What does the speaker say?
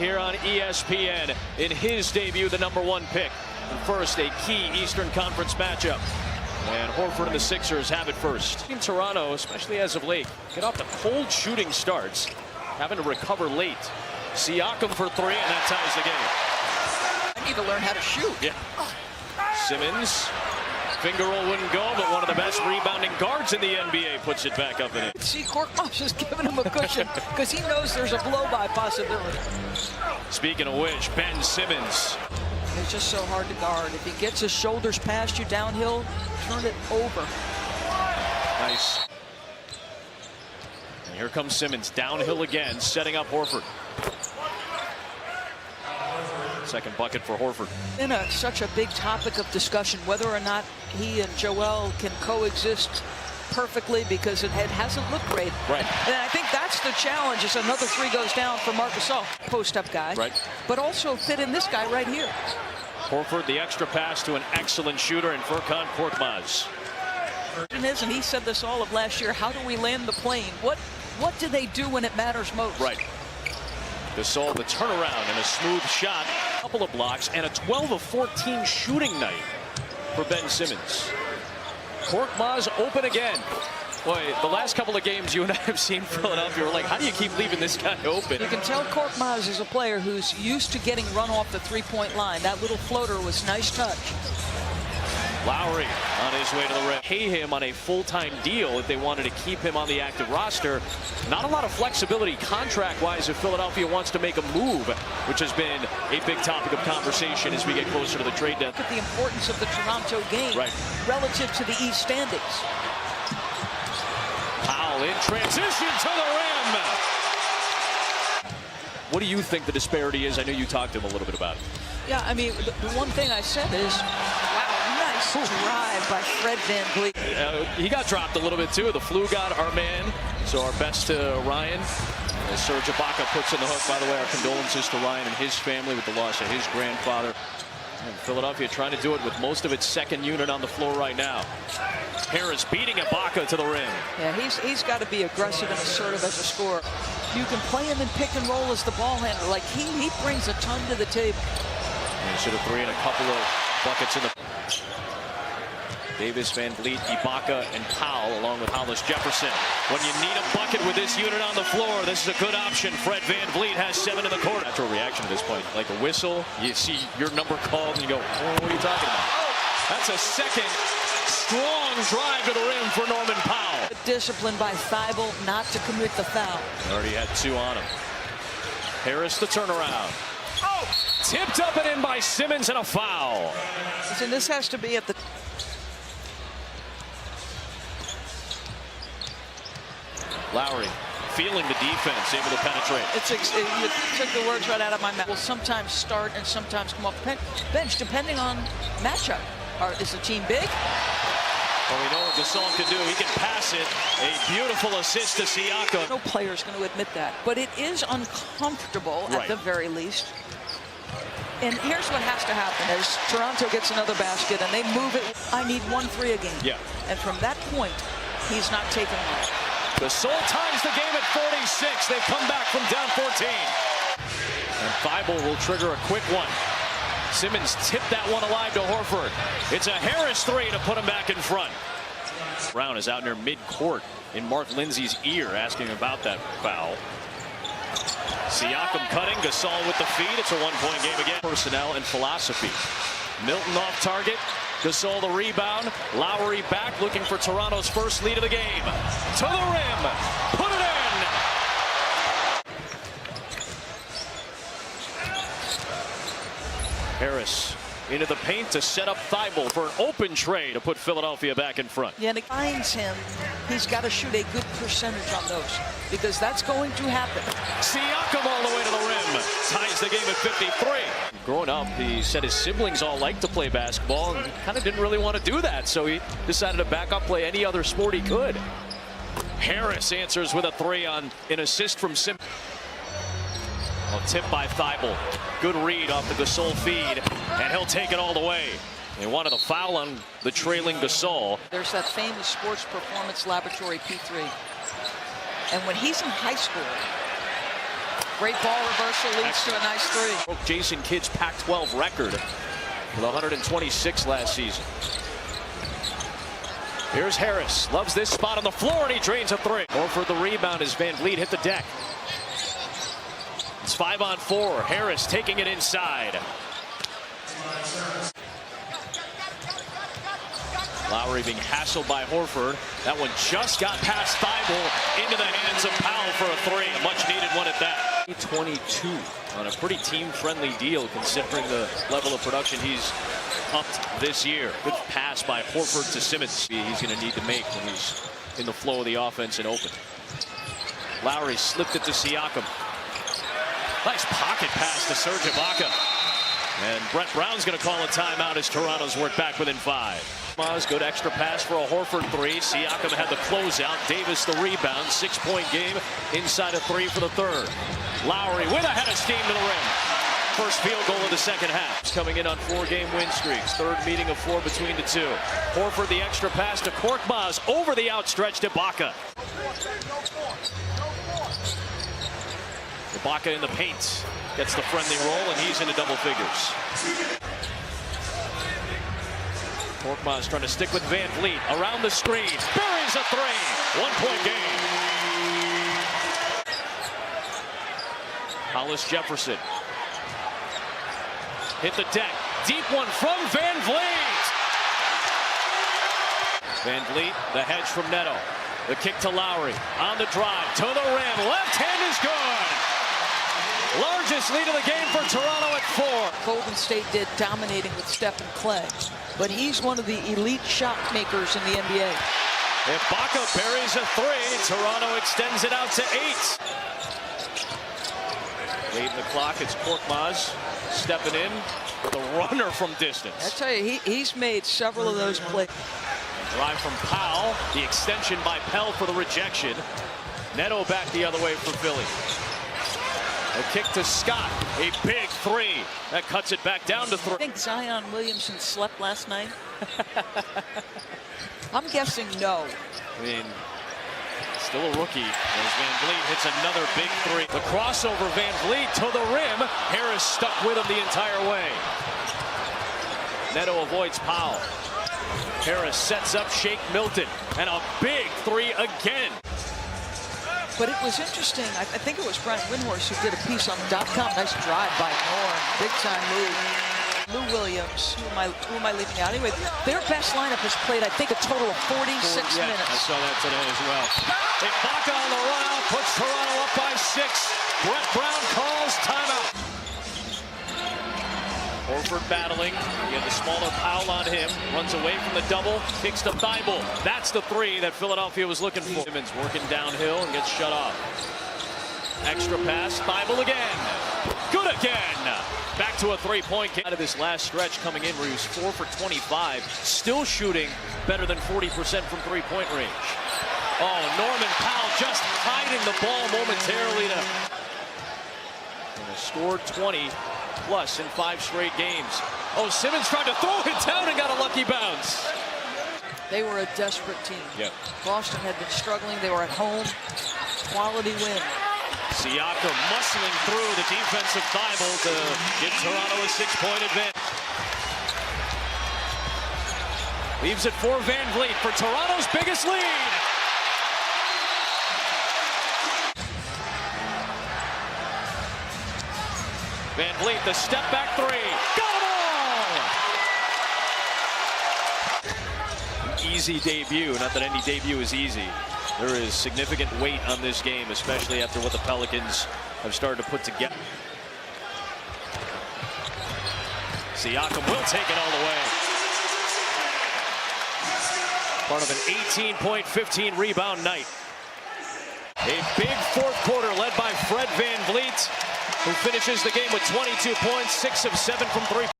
here on ESPN in his debut, the #1 pick. And first, a key Eastern Conference matchup. And Horford and the Sixers have it first. In Toronto, especially as of late, get off the cold shooting starts, having to recover late. Siakam for three, and that ties the game. I need to learn how to shoot. Yeah. Simmons. Finger roll wouldn't go, but one of the best rebounding guards in the NBA puts it back up in it. See, Korkmaz is giving him a cushion because he knows there's a blow-by possibility. Speaking of which, Ben Simmons. It's just so hard to guard. If he gets his shoulders past you downhill, turn it over. Nice. And here comes Simmons downhill again, setting up Horford. Second bucket for Horford. Been such a big topic of discussion whether or not he and Joel can coexist perfectly because it hasn't looked great. Right. And I think that's the challenge. Is another three goes down for Marc Gasol, post-up guy. Right. But also fit in this guy right here. Horford, the extra pass to an excellent shooter in Furkan Korkmaz. And he said this all of last year. How do we land the plane? What do they do when it matters most? Right. Gasol, the turnaround and a smooth shot, a couple of blocks, and a 12 of 14 shooting night for Ben Simmons. Korkmaz open again. Boy, the last couple of games you and I have seen Philadelphia, we're like, how do you keep leaving this guy open? You can tell Korkmaz is a player who's used to getting run off the three-point line. That little floater was nice touch. Lowry on his way to the rim. Pay him on a full-time deal if they wanted to keep him on the active roster. Not a lot of flexibility contract-wise if Philadelphia wants to make a move, which has been a big topic of conversation as we get closer to the trade deadline. Look at the importance of the Toronto game relative to the East standings. Powell in transition to the rim. What do you think the disparity is? I know you talked to him a little bit about it. Yeah, I mean, the one thing I said is, wow, nice drive by Fred VanVleet. He got dropped a little bit too. The flu got our man. So our best to Ryan. As Serge Ibaka puts in the hook. By the way, our condolences to Ryan and his family with the loss of his grandfather. And Philadelphia trying to do it with most of its second unit on the floor right now. Harris beating Ibaka to the rim. Yeah, he's got to be aggressive and assertive as a scorer. You can play him in pick and roll as the ball handler. Like he brings a ton to the table. And should have three and a couple of buckets in the. Davis, VanVleet, Ibaka, and Powell, along with Hollis Jefferson. When you need a bucket with this unit on the floor, this is a good option. Fred VanVleet has 7 in the court. Natural reaction at this point, like a whistle. You see your number called, and you go, oh, what are you talking about? That's a second strong drive to the rim for Norman Powell. Discipline by Thibault not to commit the foul. Already had 2 on him. Harris the turnaround. Oh! Tipped up and in by Simmons, and a foul. And this has to be at the. Lowry feeling the defense, able to penetrate. You took the words right out of my mouth. Will sometimes start and sometimes come off the bench, depending on matchup. Is the team big? Well, we know what Gasol can do. He can pass it. A beautiful assist to Siakam. No player is going to admit that, but it is uncomfortable at the very least. And here's what has to happen: as Toronto gets another basket and they move it, I need 1-3 a game. Yeah. And from that point, he's not taking one. Gasol ties the game at 46. They've come back from down 14. And Thibault will trigger a quick one. Simmons tipped that one alive to Horford. It's a Harris three to put him back in front. Brown is out near mid-court in Mark Lindsay's ear asking about that foul. Siakam cutting, Gasol with the feed. It's a one-point game again. Personnel and philosophy. Milton off target. Gasol the rebound. Lowry back looking for Toronto's first lead of the game. To the rim. Put it in. Harris into the paint to set up Thibault for an open tray to put Philadelphia back in front. Yeah, and it finds him. He's got to shoot a good percentage on those because that's going to happen. Siakam all the way to the rim. Ties the game at 53. Growing up, he said his siblings all liked to play basketball and kind of didn't really want to do that, so he decided to back up, play any other sport he could. Harris answers with a three on an assist from Simmons. Well, tipped by Thibault. Good read off the Gasol feed, and he'll take it all the way. They wanted a foul on the trailing Gasol. There's that famous Sports Performance Laboratory P3. And when he's in high school, Great ball reversal leads to a nice three. Broke Jason Kidd's Pac-12 record with 126 last season. Here's Harris. Loves this spot on the floor, and he drains a three. Horford the rebound as Van Vliet hit the deck. It's 5-on-4. Harris taking it inside. Lowry being hassled by Horford. That one just got past Thibault into the hands of Powell for a three. A much needed one at that. 22 on a pretty team-friendly deal considering the level of production he's upped this year. Good pass by Horford to Simmons. He's going to need to make when he's in the flow of the offense and open. Lowry slipped it to Siakam. Nice pocket pass to Serge Ibaka. And Brett Brown's going to call a timeout as Toronto's worked back within 5. Good extra pass for a Horford three. Siakam had the closeout. Davis the rebound. 6-point game inside of 3 for the third. Lowry with a head of steam to the rim. First field goal of the second half. He's coming in on 4-game win streaks. Third meeting of 4 between the two. Horford the extra pass to Korkmaz over the outstretched Ibaka. Ibaka in the paint. Gets the friendly roll, and he's into double figures. Korkmaz trying to stick with Van Vliet. Around the screen. Buries a three. 1-point game. Hollis Jefferson. Hit the deck. Deep one from Van Vliet. Van Vliet, the hedge from Neto. The kick to Lowry. On the drive. To the rim. Left hand is good. Largest lead of the game for Toronto at 4. Golden State did, dominating with Steph and Clay. But he's one of the elite shot makers in the NBA. Ibaka buries a three. Toronto extends it out to 8. Late in the clock, it's Korkmaz stepping in. The runner from distance. I tell you, he's made several of those plays. Drive from Powell. The extension by Pell for the rejection. Neto back the other way for Philly. A kick to Scott. A big three. That cuts it back down to 3. I think Zion Williamson slept last night. I'm guessing no. I mean, still a rookie as Van Vliet hits another big three. The crossover, Van Vliet to the rim. Harris stuck with him the entire way. Neto avoids Powell. Harris sets up Shake Milton. And a big three again. But it was interesting. I think it was Brian Windhorst who did a piece on .com. Nice drive by Norm. Big time move. Lou Williams. Who am I leaving out? Anyway, their best lineup has played, I think, a total of 46 minutes. I saw that today as well. Ibaka on the run out. Puts Toronto up by 6. Brett Brown calls timeout. Horford battling. He had the smaller Powell on him. Runs away from the double. Kicks to Thibault. That's the three that Philadelphia was looking for. Simmons working downhill and gets shut off. Extra pass. Thibault again. Good again. Back to a 3-point game. Out of this last stretch coming in where he was 4 for 25. Still shooting better than 40% from 3-point range. Oh, Norman Powell just hiding the ball momentarily to... And has scored 20. Plus in 5 straight games. Oh, Simmons tried to throw it down and got a lucky bounce. They were a desperate team. Yep. Boston had been struggling. They were at home. Quality win. Siakam muscling through the defensive Thibault to give Toronto a 6-point advantage. Leaves it for Van Vliet for Toronto's biggest lead. Van Vliet, the step back three. Got them all! An easy debut. Not that any debut is easy. There is significant weight on this game, especially after what the Pelicans have started to put together. Siakam will take it all the way. Part of an 18-point, 15-rebound night. A big fourth quarter led by Fred Van Vliet, who finishes the game with 22 points, 6 of 7 from 3.